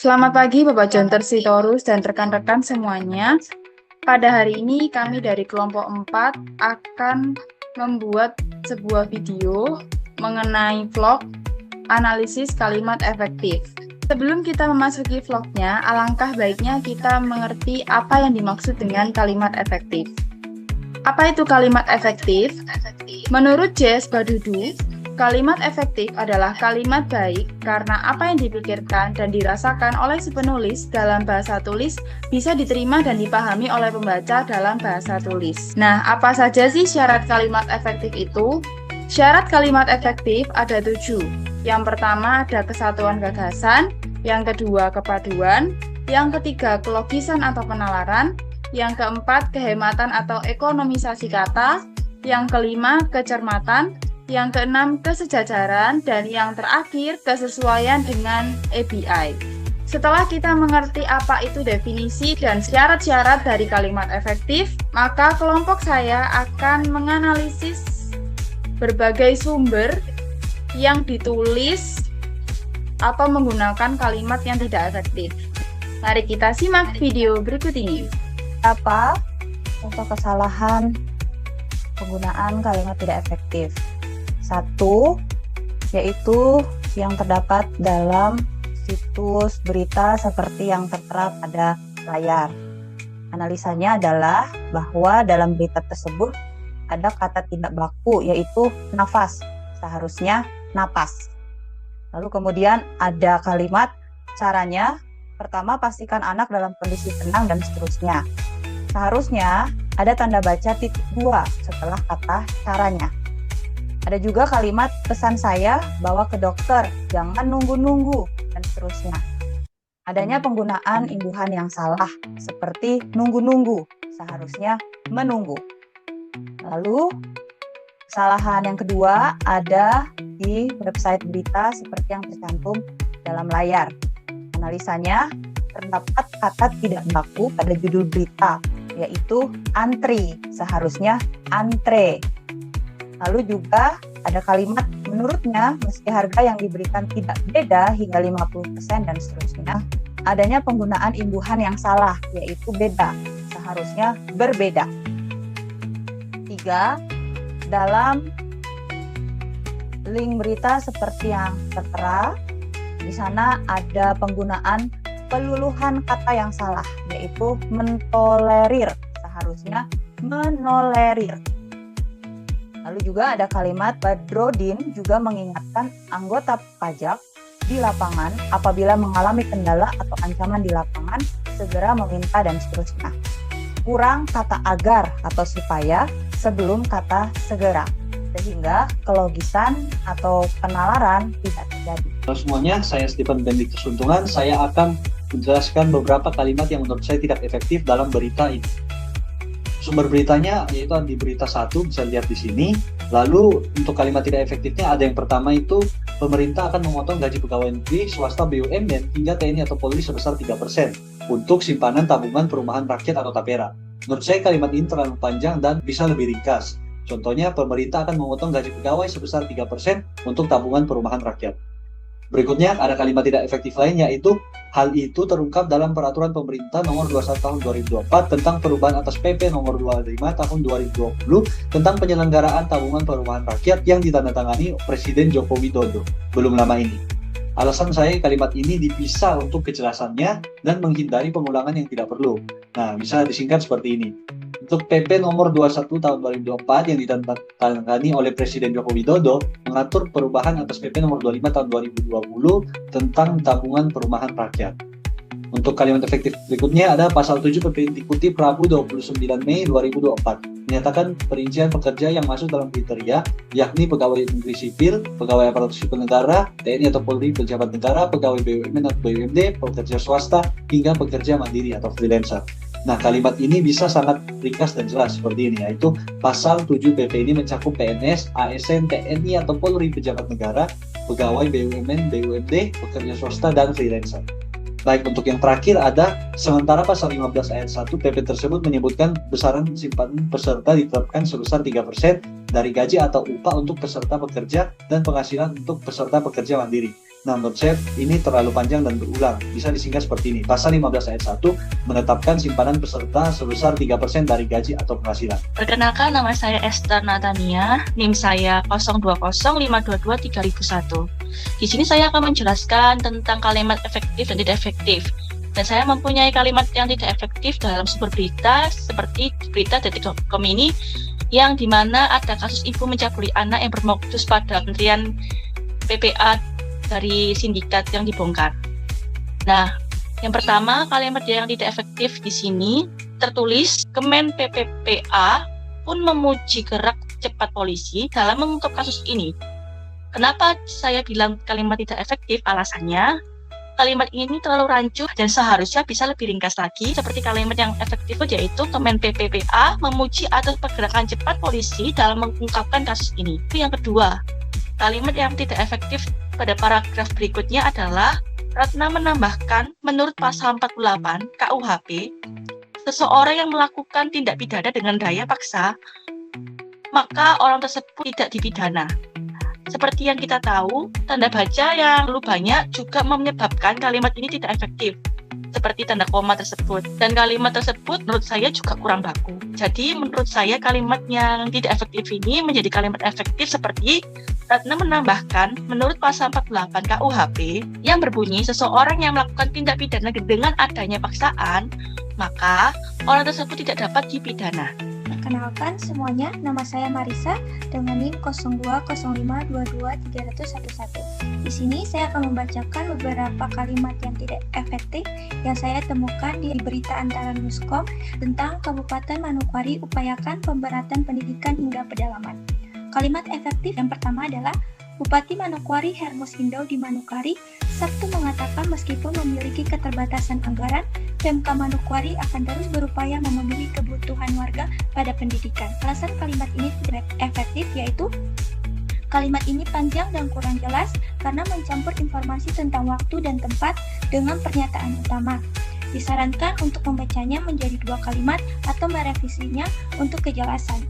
Selamat pagi Bapak John Tersitorus dan rekan-rekan semuanya. Pada hari ini kami dari kelompok 4 akan membuat sebuah video mengenai vlog analisis kalimat efektif. Sebelum kita memasuki vlognya, alangkah baiknya kita mengerti apa yang dimaksud dengan kalimat efektif. Apa itu kalimat efektif? Menurut J.S. Badudu, kalimat efektif adalah kalimat baik karena apa yang dipikirkan dan dirasakan oleh si penulis dalam bahasa tulis bisa diterima dan dipahami oleh pembaca dalam bahasa tulis. Nah, apa saja sih syarat kalimat efektif itu? Syarat kalimat efektif ada 7. Yang pertama ada kesatuan gagasan, yang kedua kepaduan, yang ketiga kelogisan atau penalaran, yang keempat kehematan atau ekonomisasi kata, yang kelima kecermatan, yang keenam kesejajaran, dan yang terakhir kesesuaian dengan ABI. Setelah kita mengerti apa itu definisi dan syarat-syarat dari kalimat efektif, maka kelompok saya akan menganalisis berbagai sumber yang ditulis atau menggunakan kalimat yang tidak efektif. Mari kita simak video berikut ini. Apa contoh kesalahan penggunaan kalimat tidak efektif? 1, yaitu yang terdapat dalam situs berita seperti yang tertera pada layar. Analisanya adalah bahwa dalam berita tersebut ada kata tidak baku, yaitu nafas, seharusnya napas. Lalu kemudian ada kalimat caranya, pertama pastikan anak dalam kondisi tenang dan seterusnya. Seharusnya ada tanda baca titik 2 setelah kata caranya. Ada juga kalimat pesan saya bawa ke dokter, jangan nunggu-nunggu, dan seterusnya. Adanya penggunaan imbuhan yang salah, seperti nunggu-nunggu, seharusnya menunggu. Lalu, kesalahan yang kedua ada di website berita seperti yang tercantum dalam layar. Analisanya, terdapat kata tidak baku pada judul berita, yaitu antri, seharusnya antre. Lalu juga ada kalimat menurutnya meski harga yang diberikan tidak beda hingga 50% dan seterusnya. Adanya penggunaan imbuhan yang salah, yaitu beda, seharusnya berbeda. 3, dalam link berita seperti yang tertera, di sana ada penggunaan peluluhan kata yang salah, yaitu mentolerir, seharusnya menolerir. Lalu juga ada kalimat Badrodin juga mengingatkan anggota pajak di lapangan apabila mengalami kendala atau ancaman di lapangan, segera meminta dan seterusnya. Kurang kata agar atau supaya sebelum kata segera, sehingga kelogisan atau penalaran tidak terjadi. Halo semuanya, saya Stephen Benedictus Untungan. Saya akan menjelaskan beberapa kalimat yang menurut saya tidak efektif dalam berita ini. Sumber beritanya yaitu di berita 1, bisa lihat di sini. Lalu untuk kalimat tidak efektifnya ada yang pertama itu pemerintah akan memotong gaji pegawai negeri, swasta, BUMN hingga TNI atau Polri sebesar 3% untuk simpanan tabungan perumahan rakyat atau TAPERA. Menurut saya kalimat ini terlalu panjang dan bisa lebih ringkas. Contohnya pemerintah akan memotong gaji pegawai sebesar 3% untuk tabungan perumahan rakyat. Berikutnya ada kalimat tidak efektif lain, yaitu hal itu terungkap dalam Peraturan Pemerintah Nomor 21 Tahun 2024 tentang perubahan atas PP Nomor 25 Tahun 2020 tentang penyelenggaraan tabungan perumahan rakyat yang ditandatangani Presiden Joko Widodo belum lama ini. Alasan saya kalimat ini dipisah untuk kejelasannya dan menghindari pengulangan yang tidak perlu. Nah, bisa disingkat seperti ini. Untuk PP Nomor 21 Tahun 2024 yang ditandatangani oleh Presiden Joko Widodo mengatur perubahan atas PP Nomor 25 Tahun 2020 tentang tabungan perumahan rakyat. Untuk kalimat efektif berikutnya ada pasal 7 PP dikutip Rabu 29 Mei 2024 menyatakan perincian pekerja yang masuk dalam kriteria yakni pegawai negeri sipil, pegawai aparatur sipil negara, TNI atau Polri, pejabat negara, pegawai BUMN atau BUMD, pekerja swasta hingga pekerja mandiri atau freelancer. Nah, kalimat ini bisa sangat ringkas dan jelas seperti ini, yaitu pasal 7 PP ini mencakup PNS, ASN, TNI atau Polri, pejabat negara, pegawai BUMN, BUMD, pekerja swasta, dan freelancer. Baik, untuk yang terakhir ada, sementara pasal 15 ayat 1 PP tersebut menyebutkan besaran simpanan peserta ditetapkan sebesar 3% dari gaji atau upah untuk peserta pekerja dan penghasilan untuk peserta pekerja mandiri. Nah, menurut saya ini terlalu panjang dan berulang. Bisa disingkat seperti ini. Pasal 15 ayat 1 menetapkan simpanan peserta sebesar 3% dari gaji atau penghasilan. Perkenalkan, nama saya Esther Natania, NIM saya 0205223001. Di sini saya akan menjelaskan tentang kalimat efektif dan tidak efektif. Dan saya mempunyai kalimat yang tidak efektif dalam sumber berita seperti berita detik.com ini, yang dimana ada kasus ibu mencabuli anak yang bermodus pada Kementerian PPA dari sindikat yang dibongkar. Nah, yang pertama, kalimat yang tidak efektif di sini tertulis Kemen PPPA pun memuji gerak cepat polisi dalam mengungkap kasus ini. Kenapa saya bilang kalimat tidak efektif? Alasannya, kalimat ini terlalu rancu dan seharusnya bisa lebih ringkas lagi, seperti kalimat yang efektif yaitu Kemen PPPA memuji atas pergerakan cepat polisi dalam mengungkapkan kasus ini. Itu yang kedua. Kalimat yang tidak efektif pada paragraf berikutnya adalah Ratna menambahkan, menurut pasal 48 KUHP, seseorang yang melakukan tindak pidana dengan daya paksa, maka orang tersebut tidak dipidana. Seperti yang kita tahu, tanda baca yang terlalu banyak juga menyebabkan kalimat ini tidak efektif, seperti tanda koma tersebut. Dan kalimat tersebut menurut saya juga kurang baku. Jadi menurut saya kalimat yang tidak efektif ini menjadi kalimat efektif seperti Ratna menambahkan, menurut pasal 48 KUHP yang berbunyi seseorang yang melakukan tindak pidana dengan adanya paksaan, maka orang tersebut tidak dapat dipidana. Perkenalkan semuanya, nama saya Marisa dengan NIM 0205223011. Di sini saya akan membacakan beberapa kalimat yang tidak efektif yang saya temukan di berita antara Newscom tentang Kabupaten Manokwari upayakan pemberatan pendidikan hingga pedalaman. Kalimat efektif yang pertama adalah Bupati Manokwari Hermus Hindau di Manokwari Sabtu mengatakan meskipun memiliki keterbatasan anggaran, Pemka Manokwari akan terus berupaya memenuhi kebutuhan warga pada pendidikan. Alasan kalimat ini tidak efektif yaitu kalimat ini panjang dan kurang jelas karena mencampur informasi tentang waktu dan tempat dengan pernyataan utama. Disarankan untuk membacanya menjadi 2 kalimat atau merevisinya untuk kejelasan.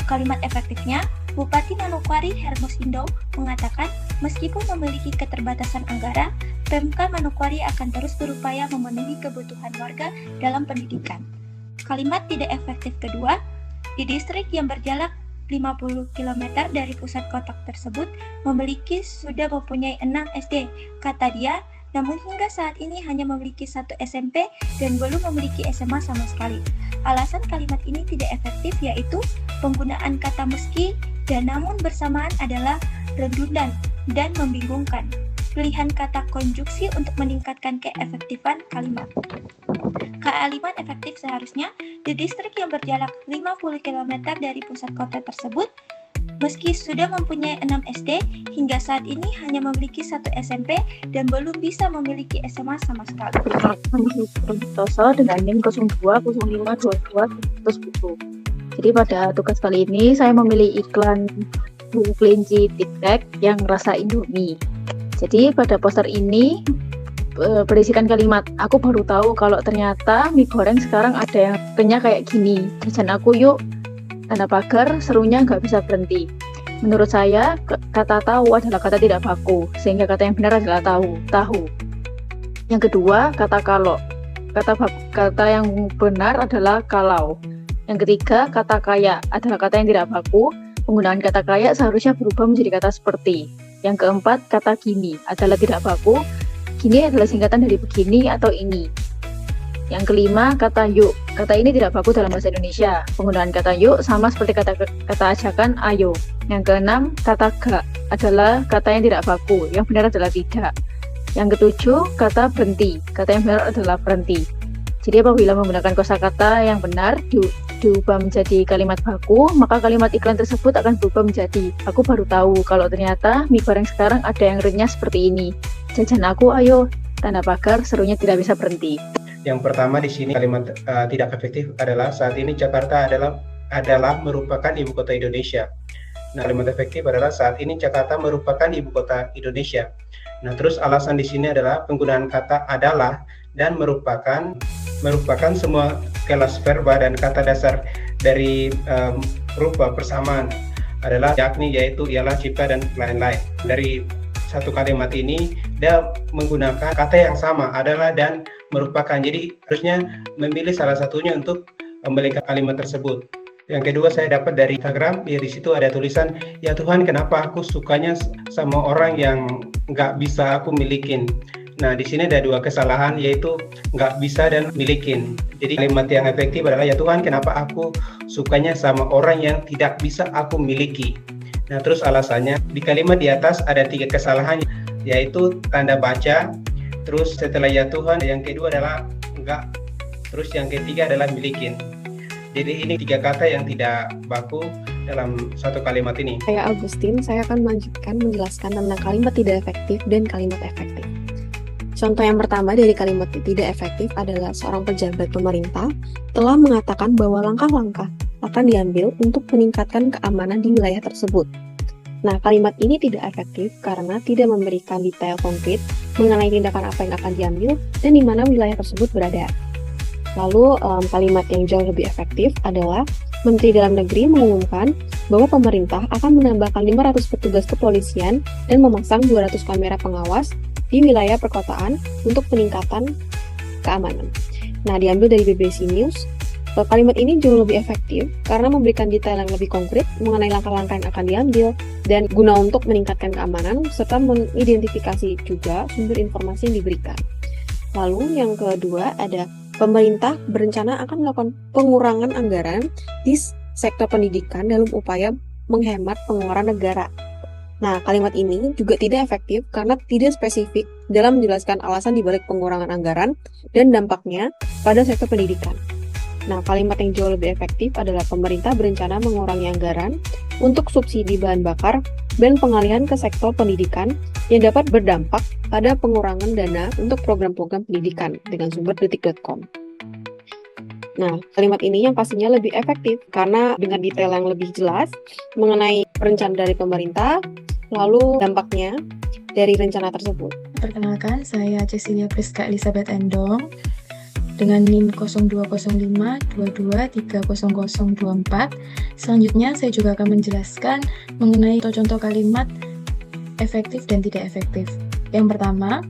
Kalimat efektifnya, Bupati Manokwari Hermus Hindau mengatakan meskipun memiliki keterbatasan anggaran, Pemka Manokwari akan terus berupaya memenuhi kebutuhan warga dalam pendidikan. Kalimat tidak efektif kedua, di distrik yang berjarak 50 km dari pusat kota tersebut sudah mempunyai 6 SD, kata dia, namun hingga saat ini hanya memiliki 1 SMP dan belum memiliki SMA sama sekali. Alasan kalimat ini tidak efektif yaitu penggunaan kata meski dan namun bersamaan adalah redundan dan membingungkan. Pilihan kata konjuksi untuk meningkatkan keefektifan kalimat. Kalimat efektif seharusnya di distrik yang berjarak 50 km dari pusat kota tersebut, meski sudah mempunyai 6 SD, hingga saat ini hanya memiliki 1 SMP dan belum bisa memiliki SMA sama sekali. Toso dengan NIM 02052210. Jadi pada tugas kali ini saya memilih iklan buku kelinci TikTok yang rasa Indomie. Jadi pada poster ini berisikan kalimat, aku baru tahu kalau ternyata mie goreng sekarang ada yang renyah kayak gini. Jajan aku yuk. Tanda pagar, serunya nggak bisa berhenti. Menurut saya, kata tahu adalah kata tidak baku, sehingga kata yang benar adalah tahu. Yang kedua, kata kalau. Kata yang benar adalah kalau. Yang ketiga, kata kaya adalah kata yang tidak baku. Penggunaan kata kaya seharusnya berubah menjadi kata seperti. Yang keempat, kata gini adalah tidak baku. Gini adalah singkatan dari begini atau ini. Yang kelima, kata yuk. Kata ini tidak baku dalam bahasa Indonesia. Penggunaan kata yuk sama seperti kata ajakan ayo. Yang keenam, kata gak adalah kata yang tidak baku. Yang benar adalah tidak. Yang ketujuh, kata berhenti. Kata yang benar adalah berhenti. Jadi apabila menggunakan kosakata yang benar diubah menjadi kalimat baku, maka kalimat iklan tersebut akan berubah menjadi aku baru tahu kalau ternyata mie goreng sekarang ada yang renyah seperti ini. Jajan aku ayo. Tanda pagar, serunya tidak bisa berhenti. Yang pertama di sini kalimat tidak efektif adalah saat ini Jakarta adalah merupakan ibu kota Indonesia. Nah, kalimat efektif adalah saat ini Jakarta merupakan ibu kota Indonesia. Nah, terus alasan di sini adalah penggunaan kata adalah dan merupakan semua kelas verba dan kata dasar dari rupa persamaan adalah yakni yaitu ialah jika dan lain-lain. Dari satu kalimat ini dia menggunakan kata yang sama, adalah dan merupakan. Jadi harusnya memilih salah satunya untuk memberikan kalimat tersebut. Yang kedua saya dapat dari Instagram, ya di situ ada tulisan, ya Tuhan kenapa aku sukanya sama orang yang nggak bisa aku milikin. Nah di sini ada dua kesalahan, yaitu nggak bisa dan milikin. Jadi kalimat yang efektif adalah, ya Tuhan kenapa aku sukanya sama orang yang tidak bisa aku miliki. Nah terus alasannya di kalimat di atas ada 3 kesalahan, yaitu tanda baca, terus setelah ya Tuhan yang kedua adalah enggak, terus yang ketiga adalah milikin. Jadi ini 3 kata yang tidak baku dalam satu kalimat ini. Saya Agustin, saya akan melanjutkan menjelaskan tentang kalimat tidak efektif dan kalimat efektif. Contoh yang pertama dari kalimat tidak efektif adalah seorang pejabat pemerintah telah mengatakan bahwa langkah-langkah akan diambil untuk meningkatkan keamanan di wilayah tersebut. Nah, kalimat ini tidak efektif karena tidak memberikan detail konkret mengenai tindakan apa yang akan diambil dan di mana wilayah tersebut berada. Lalu, kalimat yang jauh lebih efektif adalah Menteri Dalam Negeri mengumumkan bahwa pemerintah akan menambahkan 500 petugas kepolisian dan memasang 200 kamera pengawas di wilayah perkotaan untuk peningkatan keamanan. Nah, diambil dari BBC News. Kalimat ini jauh lebih efektif karena memberikan detail yang lebih konkret mengenai langkah-langkah yang akan diambil dan guna untuk meningkatkan keamanan serta mengidentifikasi juga sumber informasi yang diberikan. Lalu yang kedua ada pemerintah berencana akan melakukan pengurangan anggaran di sektor pendidikan dalam upaya menghemat pengeluaran negara. Nah, kalimat ini juga tidak efektif karena tidak spesifik dalam menjelaskan alasan dibalik pengurangan anggaran dan dampaknya pada sektor pendidikan. Nah, kalimat yang jauh lebih efektif adalah pemerintah berencana mengurangi anggaran untuk subsidi bahan bakar dan pengalihan ke sektor pendidikan yang dapat berdampak pada pengurangan dana untuk program-program pendidikan dengan sumber detik.com. Nah, kalimat ini yang pastinya lebih efektif karena dengan detail yang lebih jelas mengenai rencana dari pemerintah, lalu dampaknya dari rencana tersebut. Perkenalkan, saya Cecilia Priska Elizabeth Endong dengan NIM 020522300024. Selanjutnya, saya juga akan menjelaskan mengenai contoh kalimat efektif dan tidak efektif. Yang pertama,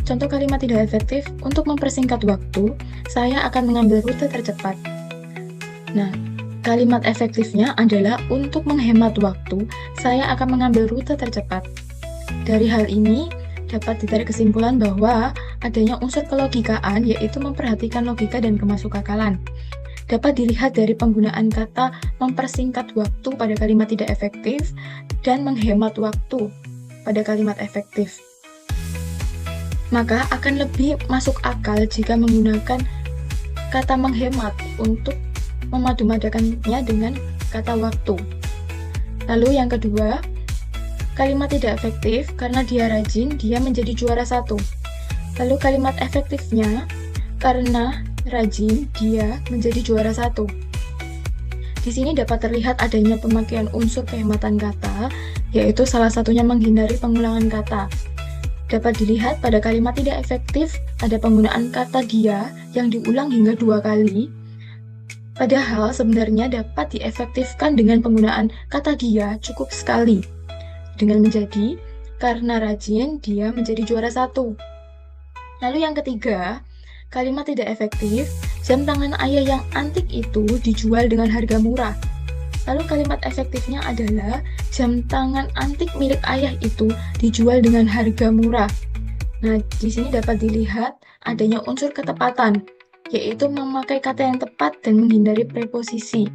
contoh kalimat tidak efektif, untuk mempersingkat waktu, saya akan mengambil rute tercepat. Nah, kalimat efektifnya adalah untuk menghemat waktu, saya akan mengambil rute tercepat. Dari hal ini, dapat ditarik kesimpulan bahwa adanya unsur kelogikaan, yaitu memperhatikan logika dan kemasukakalan. Dapat dilihat dari penggunaan kata mempersingkat waktu pada kalimat tidak efektif dan menghemat waktu pada kalimat efektif. Maka akan lebih masuk akal jika menggunakan kata menghemat untuk memadu-madakannya dengan kata waktu. Lalu yang kedua, kalimat tidak efektif karena dia rajin, dia menjadi juara 1. Lalu kalimat efektifnya karena rajin, dia menjadi juara 1. Di sini dapat terlihat adanya pemakaian unsur kehematan kata, yaitu salah satunya menghindari pengulangan kata. Dapat dilihat pada kalimat tidak efektif, ada penggunaan kata dia yang diulang hingga 2 kali, padahal sebenarnya dapat diefektifkan dengan penggunaan kata dia cukup sekali, dengan menjadi karena rajin, dia menjadi juara 1. Lalu yang ketiga, kalimat tidak efektif, jam tangan ayah yang antik itu dijual dengan harga murah. Lalu kalimat efektifnya adalah jam tangan antik milik ayah itu dijual dengan harga murah. Nah, di sini dapat dilihat adanya unsur ketepatan, yaitu memakai kata yang tepat dan menghindari preposisi.